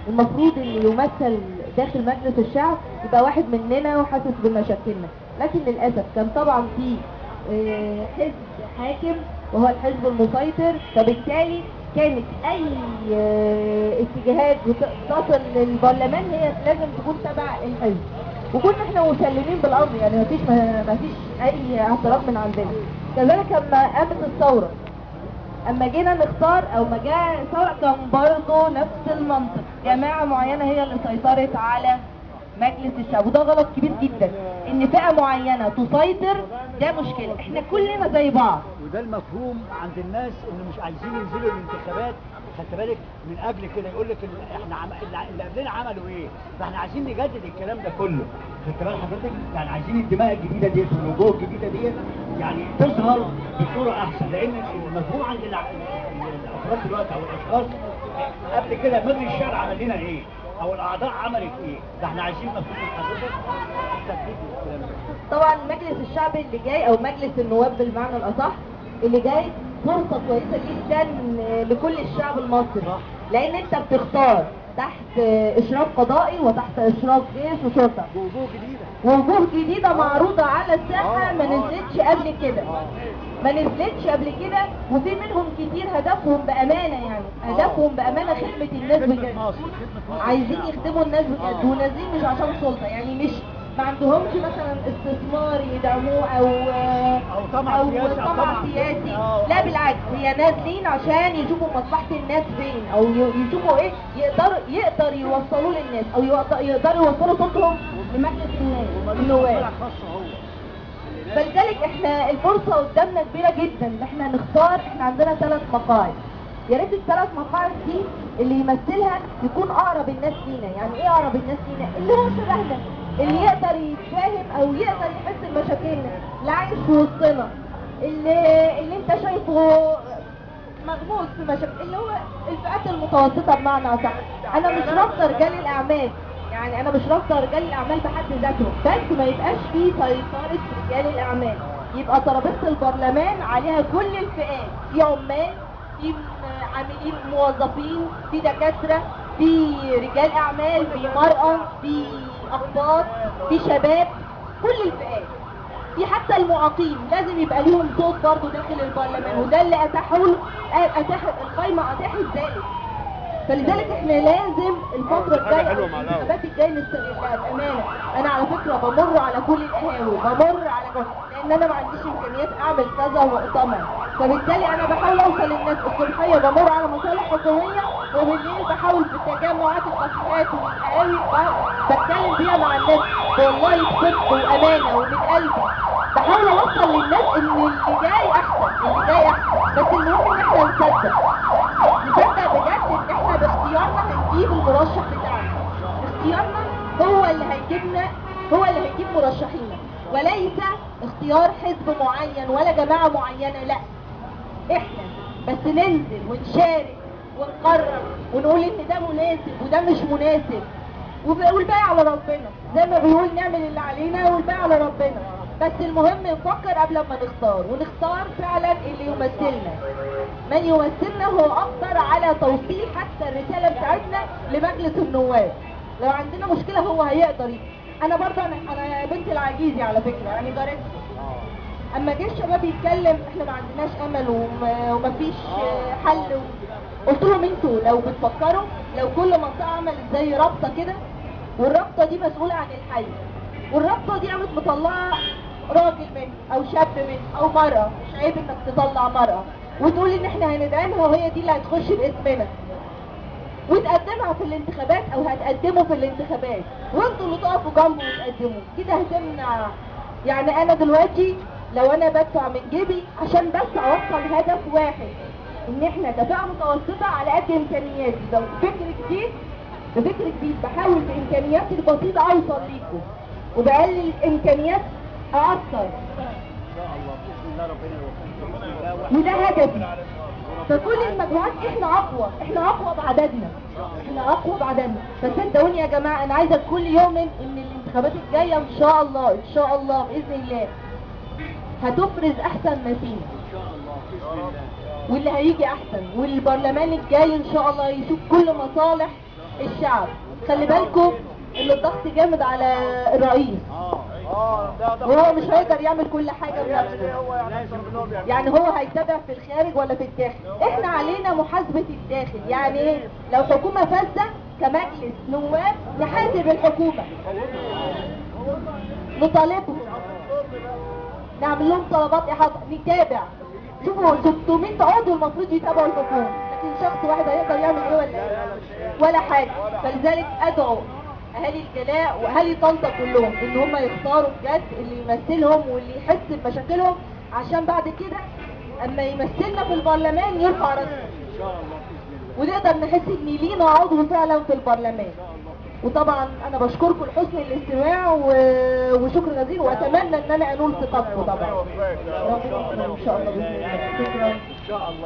المفروض اللي يمثل داخل مجلس الشعب يبقى واحد مننا وحاسس بمشاكلنا، لكن للاسف كان طبعا في حزب حاكم وهو الحزب المسيطر، فبالتالي كانت اي اتجاهات تصل للبرلمان هي لازم تكون تبع الحزب، وكنا احنا مسلمين بالامر، يعني مفيش اي اعتراض من عندنا. كذلك لما قامت الثوره، اما جينا نختار او ما جاء ثوره كان برضه نفس المنطق، جماعه معينه هي اللي سيطرت على مجلس الشعب، وده غلط كبير جدا ان فئه معينه تسيطر، ده مشكله. احنا كلنا زي بعض، وده المفهوم عند الناس اللي مش عايزين ينزلوا الانتخابات. خدت بالك من اجل كده يقول لك احنا اللي قبلنا عملوا ايه، فاحنا عايزين نجدد الكلام ده كله. خدت بال حضرتك؟ يعني عايزين الدماء الجديده ديت والوجوه الجديده ديت يعني تظهر بصوره احسن، لان المفهوم عند الافراد دلوقتي او الاشخاص قبل كده مجلس الشعب عمل لنا ايه او الاعضاء عملت ايه، ده احنا عايزين مفهوم حضرتك تثبيت الكلام ده. طبعا مجلس الشعب اللي جاي او مجلس النواب بالمعنى الاصح اللي جاي فرصه كويسه جدا لكل الشعب المصري، لان انت بتختار تحت اشراف قضائي وتحت اشراف جيش وشرطه، ووجوه جديده معروضه على الساحه ما نزلتش قبل كده، وفي منهم كتير هدفهم بامانه، يعني هدفهم بامانه خدمه الناس بجد، عايزين يخدموا الناس بجد ونازلين مش عشان سلطه، يعني مش ما عندهمش مثلا استثمار يدعموه او طمع سياسي، لا بالعكس، هي نازلين عشان يشوفوا مصلحه الناس فين، او يشوفوا ايه يقدر يوصلوا للناس، او يقدروا يوصلوا صوتهم لمجلس النواب. فلذلك احنا الفرصه قدامنا كبيره جدا ان احنا نختار. احنا عندنا 3 مقاعد، يا ريت ال3 مقاعد دي اللي يمثلها يكون اقرب الناس لينا. يعني ايه اقرب الناس لينا؟ اللي هو شبهنا، اللي يقدر يتفاهم او يقدر يحس بمشاكلنا، اللي عايش في وسطنا، اللي انت شايفه مغموس في مشاكل، اللي هو الفئات المتوسطه بمعنى اصح. انا مش رافضه رجال الاعمال، يعني انا مش رافضه رجال الاعمال بحد ذاتهم، بس ما يبقاش فيه سيطره رجال الاعمال، يبقى ترابيزه البرلمان عليها كل الفئات، في عمال، في عاملين موظفين، في دكاتره، في رجال اعمال، في مرأة، في اقباط، في شباب، كل الفئات، في حتى المعاقين لازم يبقى ليهم صوت برضه داخل البرلمان، وده اللي القايمه اتاحت ذلك. فلذلك احنا لازم الفتره الجايه الانتخابات الجايه نستغلها بامانه. انا على فكره بمر على كل القهاوي، لان انا ما عنديش امكانيات اعمل كذا مؤتمر، فبالتالي انا بحاول اوصل للناس. الصبحيه بمر على مصالح حكوميه، وبالليل بحاول في التجمعات الكافيهات والقهاوي بتكلم بيها مع الناس والله بصدق وامانه ومن قلبي، بحاول اوصل للناس ان اللي جاي احسن، بس المهم ان احنا نصدق بجد ان احنا باختيارنا هنجيب المرشح بتاعنا، اختيارنا هو اللي هيجيب مرشحينا، وليس اختيار حزب معين ولا جماعة معينة، لا، احنا بس ننزل ونشارك ونقرر ونقول ان ده مناسب وده مش مناسب، والباقي على ربنا، زي ما بيقول نعمل اللي علينا والباقي على ربنا. بس المهم نفكر قبل ما نختار، ونختار فعلا اللي يمثلنا. من يمثلنا هو اقدر على توصيل حتى الرسالة بتاعتنا لمجلس النواب. لو عندنا مشكلة هو هيقدر انا برضه انا بنت العجيزي على فكرة، يعني جارتي اما جه الشباب يتكلم احنا ما عندناش امل ومفيش حل، قلت لهم انتوا لو بتفكروا، لو كل منطقة عملت زي رابطة كده، والرابطة دي مسؤولة عن الحي، والرابطة دي قامت مطلعة راجل منه او شاب منه او مرأة، مش عيب انك تطلع مرأة وتقول ان احنا هندعمها وهي دي اللي هتخش باسمنا وتقدمها في الانتخابات او هتقدمه في الانتخابات، وانتوا اللي تقفوا جنبه وتقدموا كده، هتمنع. يعني انا دلوقتي لو انا بدفع من جيبي عشان بس اوصل هدف واحد، ان احنا كفئة متوسطة على قد امكانياتي، لو بفكر جديد بحاول بامكانياتي البسيطة اوصل ليكم، وبقلل الامكانيات اثر، وده هدفي. فكل المجموعات احنا اقوى بعددنا، فصدقوني يا جماعه انا عايزه كل يوم ان الانتخابات الجايه ان شاء الله باذن الله هتفرز احسن ما فينا، واللي هيجي احسن، والبرلمان الجاي ان شاء الله يشوف كل مصالح الشعب. خلي بالكم ان الضغط جامد على الرئيس، ده وهو مش هيقدر يعمل كل حاجة بنفسه. لازم يعني هو هيتابع في الخارج ولا في الداخل. احنا علينا محاسبة الداخل. يعني ايه؟ لو حكومة فاسدة كمجلس نواب نحاسب الحكومة، نطالبهم، نعمل لهم طلبات احاطة، نتابع. شوفوا 600 عضو المفروض يتابعوا الحكومة، لكن شخص واحد هيقدر يعمل ايه ولا ايه؟ ولا حاجة. فلذلك ادعو اهالي الجلاء واهالي طنطا كلهم ان هم يختاروا بجد اللي يمثلهم واللي يحس بمشاكلهم، عشان بعد كده اما يمثلنا في البرلمان يرفع راسنا ان شاء الله باذن الله. ونقدر نحس ان لينا عضو فعلا في البرلمان. وطبعا انا بشكركم لحسن الاستماع وشكر جزيل، واتمنى ان انا انول ثقتكم طبعا. ربنا يكرمكم ان شاء الله باذن الله. شكرا. ان شاء الله.